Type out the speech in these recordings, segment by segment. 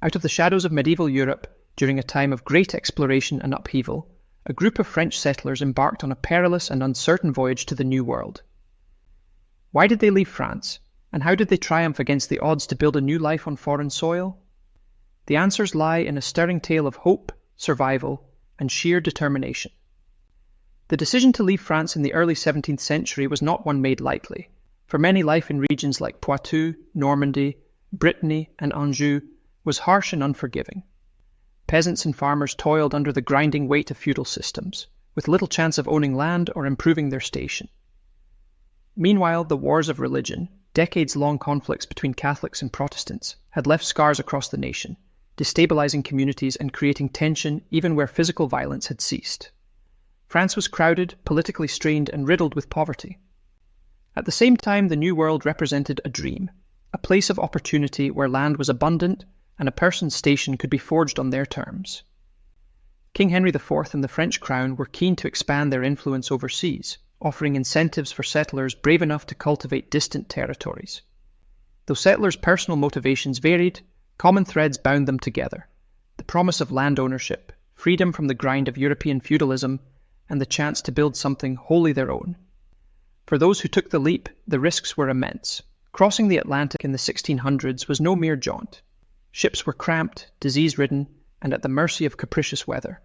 Out of the shadows of medieval Europe, during a time of great exploration and upheaval, a group of French settlers embarked on a perilous and uncertain voyage to the New World. Why did they leave France, and how did they triumph against the odds to build a new life on foreign soil? The answers lie in a stirring tale of hope, survival, and sheer determination. The decision to leave France in the early 17th century was not one made lightly. For many, life in regions like Poitou, Normandy, Brittany, and Anjou was harsh and unforgiving. Peasants and farmers toiled under the grinding weight of feudal systems, with little chance of owning land or improving their station. Meanwhile, the wars of religion, decades-long conflicts between Catholics and Protestants, had left scars across the nation, destabilizing communities and creating tension even where physical violence had ceased. France was crowded, politically strained, and riddled with poverty. At the same time, the New World represented a dream, a place of opportunity where land was abundant and a person's station could be forged on their terms. King Henry IV and the French crown were keen to expand their influence overseas, offering incentives for settlers brave enough to cultivate distant territories. Though settlers' personal motivations varied, common threads bound them together: the promise of land ownership, freedom from the grind of European feudalism, and the chance to build something wholly their own. For those who took the leap, the risks were immense. Crossing the Atlantic in the 1600s was no mere jaunt. Ships were cramped, disease-ridden, and at the mercy of capricious weather.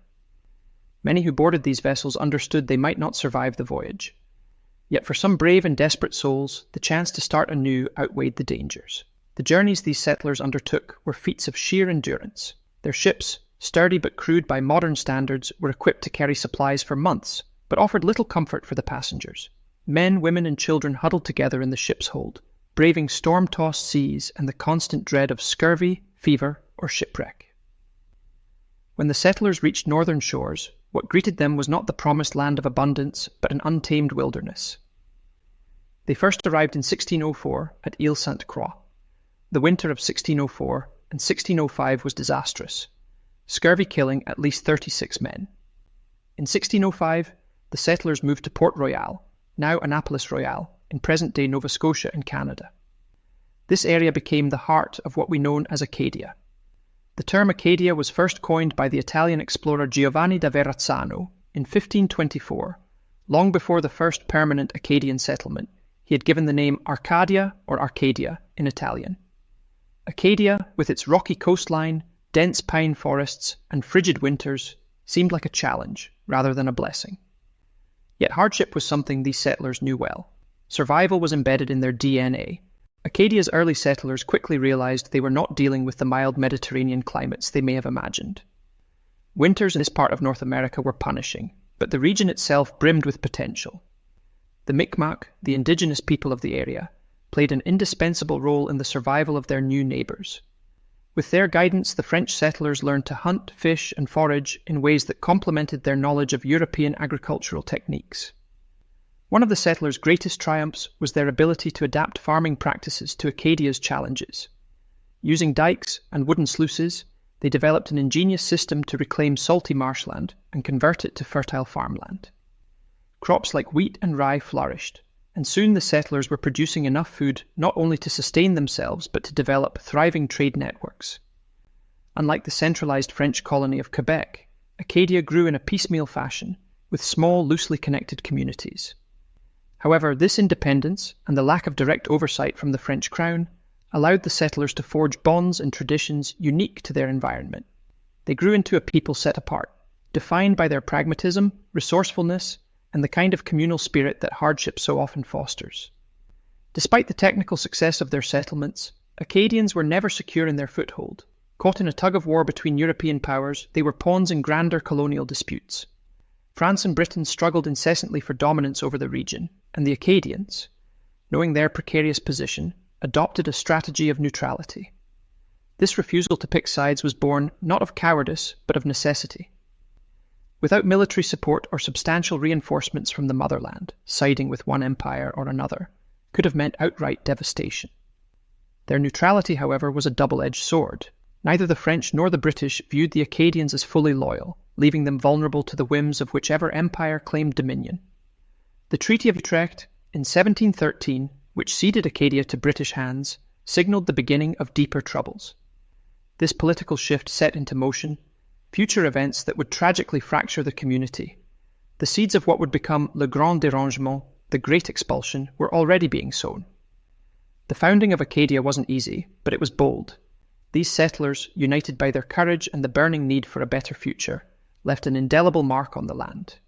Many who boarded these vessels understood they might not survive the voyage. Yet for some brave and desperate souls, the chance to start anew outweighed the dangers. The journeys these settlers undertook were feats of sheer endurance. Their ships, sturdy but crude by modern standards, were equipped to carry supplies for months, but offered little comfort for the passengers. Men, women, and children huddled together in the ship's hold, braving storm-tossed seas and the constant dread of scurvy, fever, or shipwreck. When the settlers reached northern shores, what greeted them was not the promised land of abundance, but an untamed wilderness. They first arrived in 1604 at Ile Sainte-Croix. The winter of 1604 and 1605 was disastrous, scurvy killing at least 36 men. In 1605, the settlers moved to Port Royal, now Annapolis Royal, in present-day Nova Scotia in Canada. This area became the heart of what we know as Acadia. The term Acadia was first coined by the Italian explorer Giovanni da Verrazzano in 1524. Long before the first permanent Acadian settlement, he had given the name Arcadia or Arcadia in Italian. Acadia, with its rocky coastline, dense pine forests, and frigid winters, seemed like a challenge rather than a blessing. Yet hardship was something these settlers knew well. Survival was embedded in their DNA. Acadia's early settlers quickly realized they were not dealing with the mild Mediterranean climates they may have imagined. Winters in this part of North America were punishing, but the region itself brimmed with potential. The Mi'kmaq, the indigenous people of the area, played an indispensable role in the survival of their new neighbors. With their guidance, the French settlers learned to hunt, fish, and forage in ways that complemented their knowledge of European agricultural techniques. One of the settlers' greatest triumphs was their ability to adapt farming practices to Acadia's challenges. Using dikes and wooden sluices, they developed an ingenious system to reclaim salty marshland and convert it to fertile farmland. Crops like wheat and rye flourished, and soon the settlers were producing enough food not only to sustain themselves but to develop thriving trade networks. Unlike the centralized French colony of Quebec, Acadia grew in a piecemeal fashion, with small, loosely connected communities. However, this independence and the lack of direct oversight from the French crown allowed the settlers to forge bonds and traditions unique to their environment. They grew into a people set apart, defined by their pragmatism, resourcefulness, and the kind of communal spirit that hardship so often fosters. Despite the technical success of their settlements, Acadians were never secure in their foothold. Caught in a tug-of-war between European powers, they were pawns in grander colonial disputes. France and Britain struggled incessantly for dominance over the region, and the Acadians, knowing their precarious position, adopted a strategy of neutrality. This refusal to pick sides was born not of cowardice, but of necessity. Without military support or substantial reinforcements from the motherland, siding with one empire or another could have meant outright devastation. Their neutrality, however, was a double-edged sword. Neither the French nor the British viewed the Acadians as fully loyal, leaving them vulnerable to the whims of whichever empire claimed dominion. The Treaty of Utrecht in 1713, which ceded Acadia to British hands, signalled the beginning of deeper troubles. This political shift set into motion future events that would tragically fracture the community. The seeds of what would become Le Grand Dérangement, the Great Expulsion, were already being sown. The founding of Acadia wasn't easy, but it was bold. These settlers, united by their courage and the burning need for a better future, left an indelible mark on the land.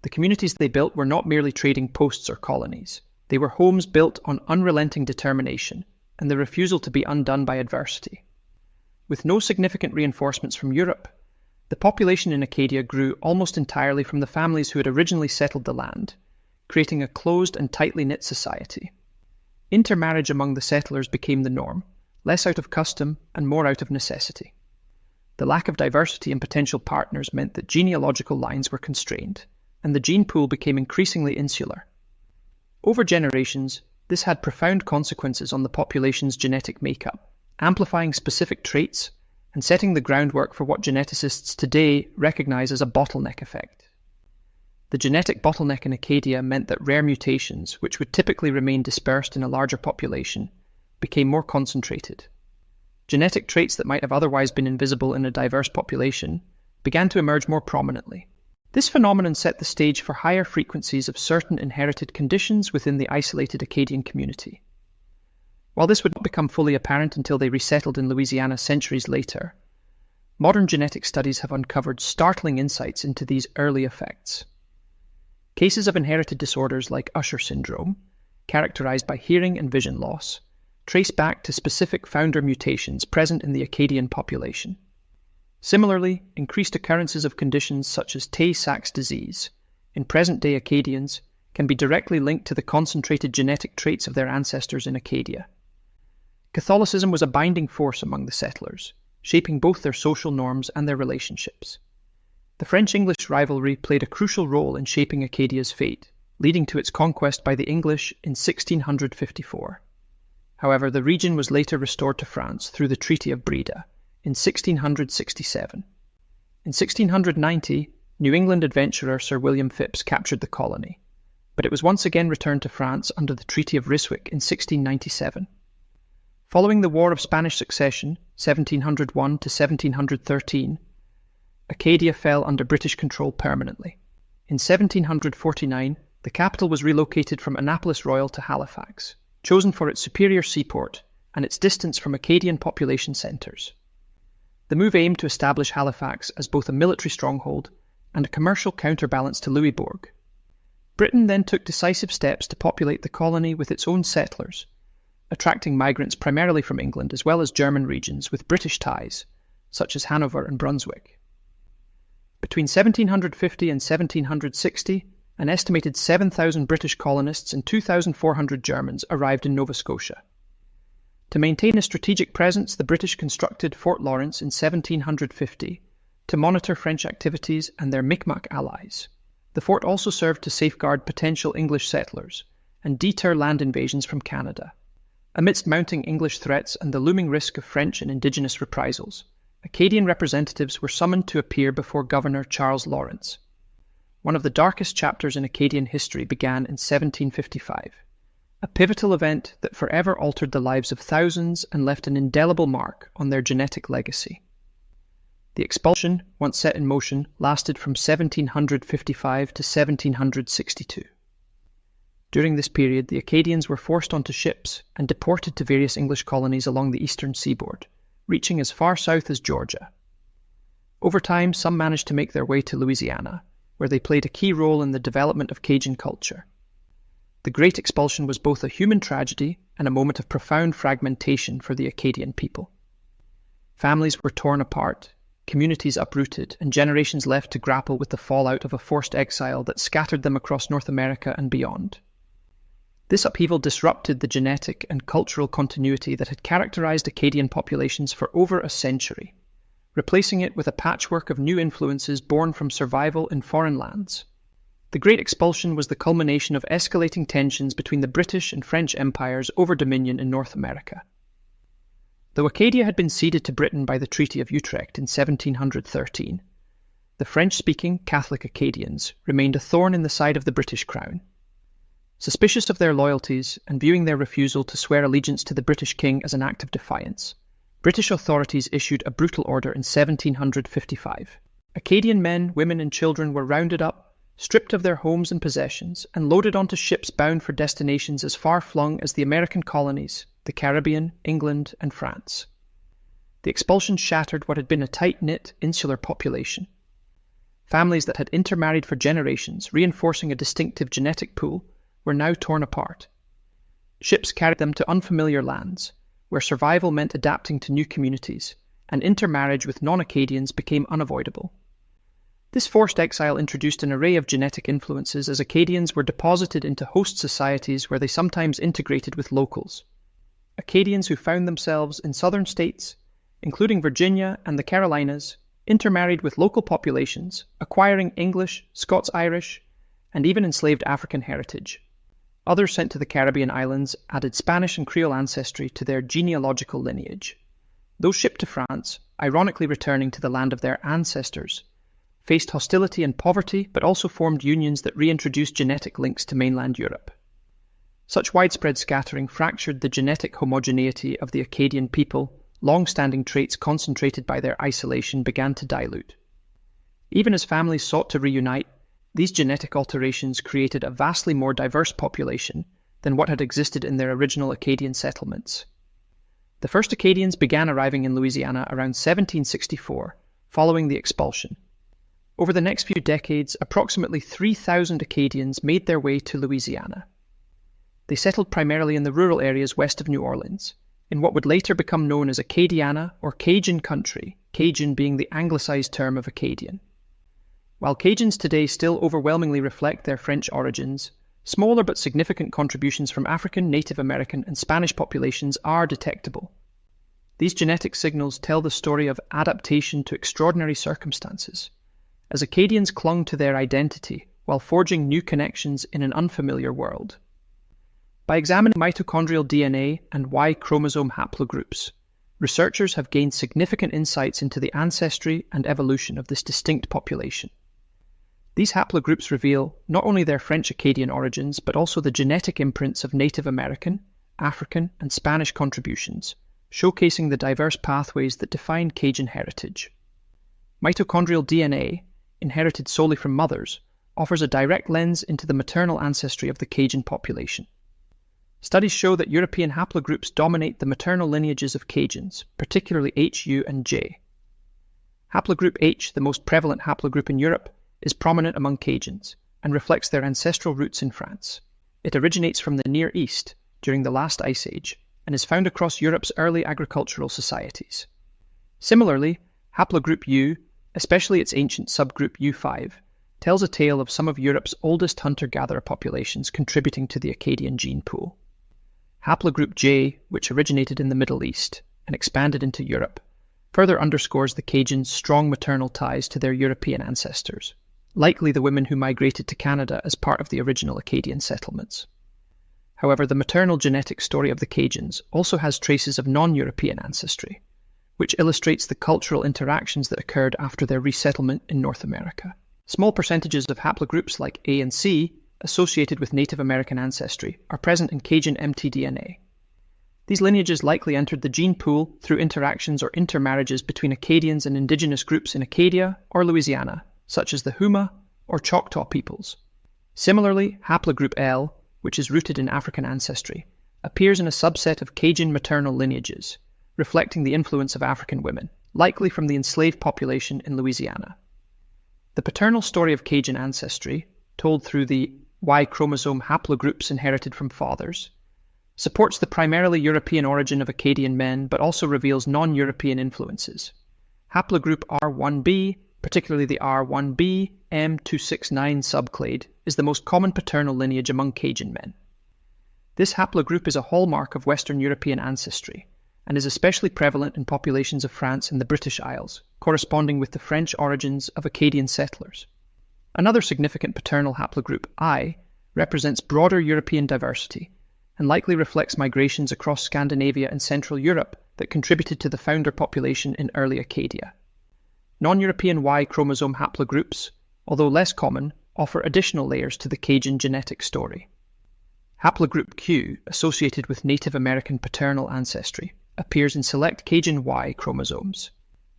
The communities they built were not merely trading posts or colonies. They were homes built on unrelenting determination and the refusal to be undone by adversity. With no significant reinforcements from Europe, the population in Acadia grew almost entirely from the families who had originally settled the land, creating a closed and tightly knit society. Intermarriage among the settlers became the norm, less out of custom and more out of necessity. The lack of diversity in potential partners meant that genealogical lines were constrained, and the gene pool became increasingly insular. Over generations, this had profound consequences on the population's genetic makeup, amplifying specific traits and setting the groundwork for what geneticists today recognize as a bottleneck effect. The genetic bottleneck in Acadia meant that rare mutations, which would typically remain dispersed in a larger population, became more concentrated. Genetic traits that might have otherwise been invisible in a diverse population began to emerge more prominently. This phenomenon set the stage for higher frequencies of certain inherited conditions within the isolated Acadian community. While this would not become fully apparent until they resettled in Louisiana centuries later, modern genetic studies have uncovered startling insights into these early effects. Cases of inherited disorders like Usher syndrome, characterized by hearing and vision loss, trace back to specific founder mutations present in the Acadian population. Similarly, increased occurrences of conditions such as Tay-Sachs disease in present-day Acadians can be directly linked to the concentrated genetic traits of their ancestors in Acadia. Catholicism was a binding force among the settlers, shaping both their social norms and their relationships. The French-English rivalry played a crucial role in shaping Acadia's fate, leading to its conquest by the English in 1654. However, the region was later restored to France through the Treaty of Breda in 1667. In 1690, New England adventurer Sir William Phips captured the colony, but it was once again returned to France under the Treaty of Ryswick in 1697. Following the War of Spanish Succession, 1701 to 1713, Acadia fell under British control permanently. In 1749, the capital was relocated from Annapolis Royal to Halifax, chosen for its superior seaport and its distance from Acadian population centres. The move aimed to establish Halifax as both a military stronghold and a commercial counterbalance to Louisbourg. Britain then took decisive steps to populate the colony with its own settlers, attracting migrants primarily from England as well as German regions with British ties, such as Hanover and Brunswick. Between 1750 and 1760, an estimated 7,000 British colonists and 2,400 Germans arrived in Nova Scotia. To maintain a strategic presence, the British constructed Fort Lawrence in 1750 to monitor French activities and their Mi'kmaq allies. The fort also served to safeguard potential English settlers and deter land invasions from Canada. Amidst mounting English threats and the looming risk of French and Indigenous reprisals, Acadian representatives were summoned to appear before Governor Charles Lawrence. One of the darkest chapters in Acadian history began in 1755, a pivotal event that forever altered the lives of thousands and left an indelible mark on their genetic legacy. The expulsion, once set in motion, lasted from 1755 to 1762. During this period, the Acadians were forced onto ships and deported to various English colonies along the eastern seaboard, reaching as far south as Georgia. Over time, some managed to make their way to Louisiana, where they played a key role in the development of Cajun culture. The Great Expulsion was both a human tragedy and a moment of profound fragmentation for the Acadian people. Families were torn apart, communities uprooted, and generations left to grapple with the fallout of a forced exile that scattered them across North America and beyond. This upheaval disrupted the genetic and cultural continuity that had characterized Acadian populations for over a century, replacing it with a patchwork of new influences born from survival in foreign lands. The Great Expulsion was the culmination of escalating tensions between the British and French empires over dominion in North America. Though Acadia had been ceded to Britain by the Treaty of Utrecht in 1713, the French-speaking Catholic Acadians remained a thorn in the side of the British crown. Suspicious of their loyalties and viewing their refusal to swear allegiance to the British king as an act of defiance, British authorities issued a brutal order in 1755. Acadian men, women and children were rounded up, stripped of their homes and possessions, and loaded onto ships bound for destinations as far-flung as the American colonies, the Caribbean, England and France. The expulsion shattered what had been a tight-knit, insular population. Families that had intermarried for generations, reinforcing a distinctive genetic pool, were now torn apart. Ships carried them to unfamiliar lands, where survival meant adapting to new communities, and intermarriage with non-Acadians became unavoidable. This forced exile introduced an array of genetic influences as Acadians were deposited into host societies where they sometimes integrated with locals. Acadians who found themselves in southern states, including Virginia and the Carolinas, intermarried with local populations, acquiring English, Scots-Irish, and even enslaved African heritage. Others sent to the Caribbean islands added Spanish and Creole ancestry to their genealogical lineage. Those shipped to France, ironically returning to the land of their ancestors, faced hostility and poverty, but also formed unions that reintroduced genetic links to mainland Europe. Such widespread scattering fractured the genetic homogeneity of the Acadian people. Long-standing traits concentrated by their isolation began to dilute. Even as families sought to reunite, these genetic alterations created a vastly more diverse population than what had existed in their original Acadian settlements. The first Acadians began arriving in Louisiana around 1764, following the expulsion. Over the next few decades, approximately 3,000 Acadians made their way to Louisiana. They settled primarily in the rural areas west of New Orleans, in what would later become known as Acadiana or Cajun country, Cajun being the anglicized term of Acadian. While Cajuns today still overwhelmingly reflect their French origins, smaller but significant contributions from African, Native American, and Spanish populations are detectable. These genetic signals tell the story of adaptation to extraordinary circumstances, as Acadians clung to their identity while forging new connections in an unfamiliar world. By examining mitochondrial DNA and Y chromosome haplogroups, researchers have gained significant insights into the ancestry and evolution of this distinct population. These haplogroups reveal not only their French Acadian origins, but also the genetic imprints of Native American, African, and Spanish contributions, showcasing the diverse pathways that define Cajun heritage. Mitochondrial DNA, inherited solely from mothers, offers a direct lens into the maternal ancestry of the Cajun population. Studies show that European haplogroups dominate the maternal lineages of Cajuns, particularly H, U, and J. Haplogroup H, the most prevalent haplogroup in Europe, is prominent among Cajuns and reflects their ancestral roots in France. It originates from the Near East during the last Ice Age and is found across Europe's early agricultural societies. Similarly, haplogroup U, especially its ancient subgroup U5, tells a tale of some of Europe's oldest hunter-gatherer populations contributing to the Acadian gene pool. Haplogroup J, which originated in the Middle East and expanded into Europe, further underscores the Cajuns' strong maternal ties to their European ancestors, likely the women who migrated to Canada as part of the original Acadian settlements. However, the maternal genetic story of the Cajuns also has traces of non-European ancestry, which illustrates the cultural interactions that occurred after their resettlement in North America. Small percentages of haplogroups like A and C, associated with Native American ancestry, are present in Cajun mtDNA. These lineages likely entered the gene pool through interactions or intermarriages between Acadians and indigenous groups in Acadia or Louisiana, such as the Huma or Choctaw peoples. Similarly, haplogroup L, which is rooted in African ancestry, appears in a subset of Cajun maternal lineages, reflecting the influence of African women, likely from the enslaved population in Louisiana. The paternal story of Cajun ancestry, told through the Y chromosome haplogroups inherited from fathers, supports the primarily European origin of Acadian men, but also reveals non-European influences. Haplogroup R1b, particularly the R1b M269 subclade, is the most common paternal lineage among Cajun men. This haplogroup is a hallmark of Western European ancestry, and is especially prevalent in populations of France and the British Isles, corresponding with the French origins of Acadian settlers. Another significant paternal haplogroup, I, represents broader European diversity, and likely reflects migrations across Scandinavia and Central Europe that contributed to the founder population in early Acadia. Non-European Y chromosome haplogroups, although less common, offer additional layers to the Cajun genetic story. Haplogroup Q, associated with Native American paternal ancestry, appears in select Cajun Y chromosomes.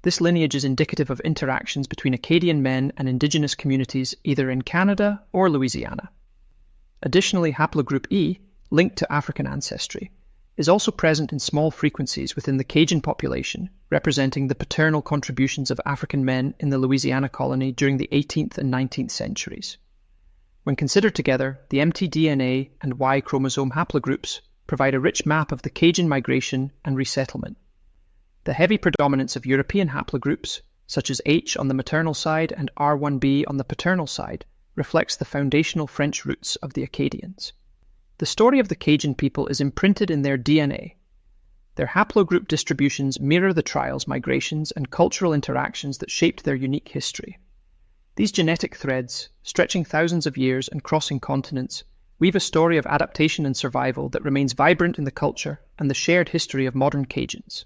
This lineage is indicative of interactions between Acadian men and indigenous communities either in Canada or Louisiana. Additionally, haplogroup E, linked to African ancestry, is also present in small frequencies within the Cajun population, representing the paternal contributions of African men in the Louisiana colony during the 18th and 19th centuries. When considered together, the mtDNA and Y chromosome haplogroups provide a rich map of the Cajun migration and resettlement. The heavy predominance of European haplogroups, such as H on the maternal side and R1b on the paternal side, reflects the foundational French roots of the Acadians. The story of the Cajun people is imprinted in their DNA. Their haplogroup distributions mirror the trials, migrations, and cultural interactions that shaped their unique history. These genetic threads, stretching thousands of years and crossing continents, weave a story of adaptation and survival that remains vibrant in the culture and the shared history of modern Cajuns.